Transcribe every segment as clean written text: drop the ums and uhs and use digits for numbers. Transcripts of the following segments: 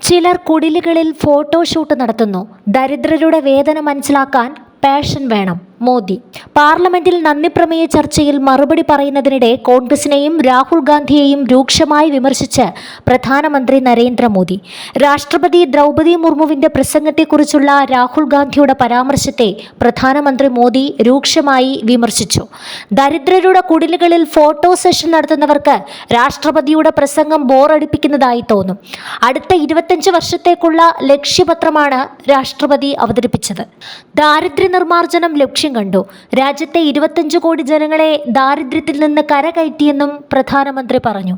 ചിലർ കുടിലുകളിൽ ഫോട്ടോഷൂട്ട് നടത്തുന്നു. ദരിദ്രരുടെ വേദന മനസ്സിലാക്കാൻ പാഷൻ വേണം. മോദി പാർലമെന്റിൽ നന്ദിപ്രമേയ ചർച്ചയിൽ മറുപടി പറയുന്നതിനിടെ കോൺഗ്രസിനെയും രാഹുൽ ഗാന്ധിയെയും രൂക്ഷമായി വിമർശിച്ച് പ്രധാനമന്ത്രി നരേന്ദ്രമോദി. രാഷ്ട്രപതി ദ്രൗപദി മുർമുവിന്റെ പ്രസംഗത്തെക്കുറിച്ചുള്ള രാഹുൽ ഗാന്ധിയുടെ പരാമർശത്തെ പ്രധാനമന്ത്രി മോദി രൂക്ഷമായി വിമർശിച്ചു. ദരിദ്രരുടെ കുടിലുകളിൽ ഫോട്ടോ സെഷൻ നടത്തുന്നവർക്ക് രാഷ്ട്രപതിയുടെ പ്രസംഗം ബോറടിപ്പിക്കുന്നതായി തോന്നും. അടുത്ത 25 വർഷത്തേക്കുള്ള ലക്ഷ്യപത്രമാണ് രാഷ്ട്രപതി അവതരിപ്പിച്ചത്. ദാരിദ്ര്യ നിർമ്മാർജ്ജനം ലക്ഷ്യം കണ്ടു. രാജ്യത്തെ 25 കോടി ജനങ്ങളെ ദാരിദ്ര്യത്തിൽ നിന്ന് കരകയറ്റിയെന്നും പ്രധാനമന്ത്രി പറഞ്ഞു.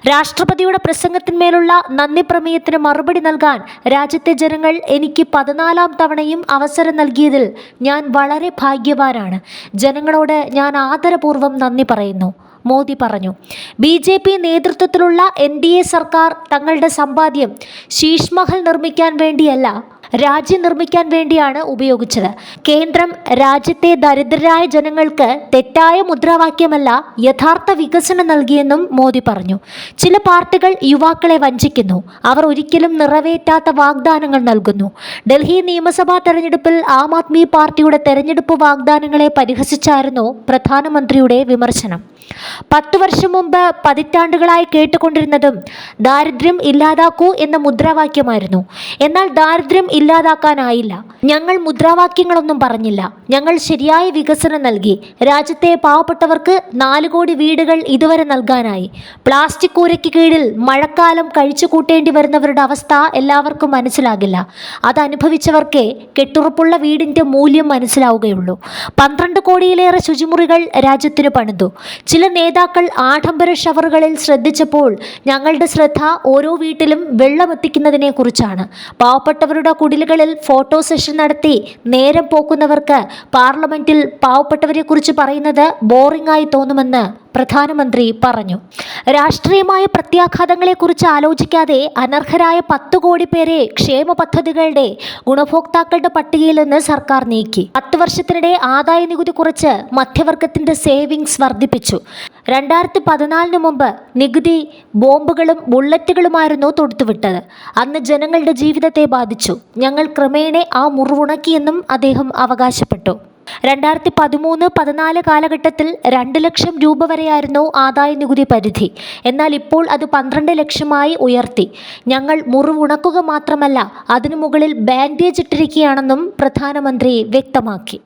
രാഷ്ട്രപതിയുടെ പ്രസംഗത്തിന്മേലുള്ള നന്ദി പ്രമേയത്തിന് മറുപടി നൽകാൻ രാജ്യത്തെ ജനങ്ങൾ എനിക്ക് 14ാം തവണയും അവസരം നൽകിയതിൽ ഞാൻ വളരെ ഭാഗ്യവാനാണ്. ജനങ്ങളോട് ഞാൻ ആദരപൂർവ്വം നന്ദി പറയുന്നു, മോദി പറഞ്ഞു. BJP നേതൃത്വത്തിലുള്ള NDA സർക്കാർ തങ്ങളുടെ സമ്പാദ്യം ശീഷ് മഹൽ നിർമ്മിക്കാൻ വേണ്ടിയല്ല, രാജ്യം നിർമ്മിക്കാൻ വേണ്ടിയാണ് ഉപയോഗിച്ചത്. കേന്ദ്രം രാജ്യത്തെ ദരിദ്രരായ ജനങ്ങൾക്ക് തെറ്റായ മുദ്രാവാക്യമല്ല, യഥാർത്ഥ വികസനം നൽകിയെന്നും മോദി പറഞ്ഞു. ചില പാർട്ടികൾ യുവാക്കളെ വഞ്ചിക്കുന്നു. അവർ ഒരിക്കലും നിറവേറ്റാത്ത വാഗ്ദാനങ്ങൾ നൽകുന്നു. ഡൽഹി നിയമസഭാ തെരഞ്ഞെടുപ്പിൽ ആം ആദ്മി പാർട്ടിയുടെ തെരഞ്ഞെടുപ്പ് വാഗ്ദാനങ്ങളെ പരിഹസിച്ചായിരുന്നു പ്രധാനമന്ത്രിയുടെ വിമർശനം. 10 വർഷം മുമ്പ് പതിറ്റാണ്ടുകളായി കേട്ടുകൊണ്ടിരുന്നതും ദാരിദ്ര്യം ഇല്ലാതാക്കൂ എന്ന മുദ്രാവാക്യമായിരുന്നു. എന്നാൽ ദാരിദ്ര്യം ഇല്ലാതാക്കാനായില്ല. ഞങ്ങൾ മുദ്രാവാക്യങ്ങളൊന്നും പറഞ്ഞില്ല, ഞങ്ങൾ ശരിയായ വികസനം നൽകി. രാജ്യത്തെ പാവപ്പെട്ടവർക്ക് 4 കോടി വീടുകൾ ഇതുവരെ നൽകാനായി. പ്ലാസ്റ്റിക് കൂരയ്ക്ക് കീഴിൽ മഴക്കാലം കഴിച്ചു കൂട്ടേണ്ടി വരുന്നവരുടെ അവസ്ഥ എല്ലാവർക്കും മനസ്സിലാകില്ല. അതനുഭവിച്ചവർക്കേ കെട്ടുറപ്പുള്ള വീടിൻ്റെ മൂല്യം മനസ്സിലാവുകയുള്ളൂ. 12 കോടിയിലേറെ ശുചിമുറികൾ രാജ്യത്തിന് പണിതു. ചില നേതാക്കൾ ആഡംബര ഷവറുകളിൽ ശ്രദ്ധിച്ചപ്പോൾ ഞങ്ങളുടെ ശ്രദ്ധ ഓരോ വീട്ടിലും വെള്ളം എത്തിക്കുന്നതിനെ കുറിച്ചാണ്. പാവപ്പെട്ടവരുടെ കുടിലുകളിൽ ഫോട്ടോ സെഷൻ നടത്തി നേരം പോക്കുന്നവർക്ക് പാർലമെന്റിൽ പാവപ്പെട്ടവരെക്കുറിച്ച് പറയുന്നത് ബോറിംഗ് ആയി തോന്നുമെന്ന് പ്രധാനമന്ത്രി പറഞ്ഞു. രാഷ്ട്രീയമായ പ്രത്യാഘാതങ്ങളെക്കുറിച്ച് ആലോചിക്കാതെ അനർഹരായ 10 കോടി പേരെ ക്ഷേമ പദ്ധതികളുടെ ഗുണഭോക്താക്കളുടെ പട്ടികയിൽ നിന്ന് സർക്കാർ നീക്കി. 10 വർഷത്തിനിടെ ആദായ നികുതി കുറച്ച് മധ്യവർഗത്തിന്റെ സേവിങ്സ് വർദ്ധിപ്പിച്ചു. 2014 മുമ്പ് നികുതി ബോംബുകളും ബുള്ളറ്റുകളുമായിരുന്നു തൊടുത്തുവിട്ടത്. അന്ന് ജനങ്ങളുടെ ജീവിതത്തെ ബാധിച്ചു. ഞങ്ങൾ ക്രമേണ ആ മുറിവുണക്കിയെന്നും അദ്ദേഹം അവകാശപ്പെട്ടു. 2013-14 കാലഘട്ടത്തിൽ 2 ലക്ഷം രൂപ വരെയായിരുന്നു ആദായ നികുതി പരിധി. എന്നാൽ ഇപ്പോൾ അത് 12 ലക്ഷമായി ഉയർത്തി. ഞങ്ങൾ മുറിവുണക്കുക മാത്രമല്ല, അതിനു മുകളിൽ ബാൻഡേജ് ഇട്ടിരിക്കുകയാണെന്നും പ്രധാനമന്ത്രി വ്യക്തമാക്കി.